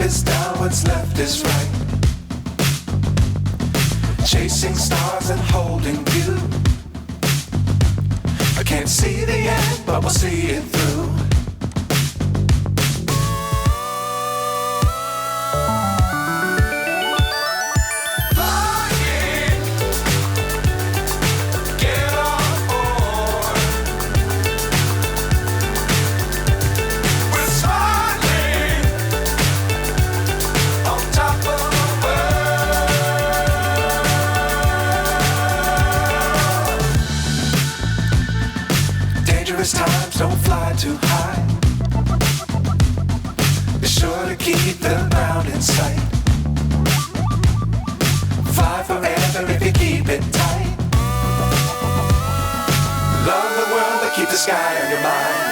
is down, what's left is right. Chasing stars and holding you. I can't see the end, but we'll see it through. Times don't fly too high. Be sure to keep the ground in sight. Fly forever if you keep it tight. Love the world, but keep the sky on your mind.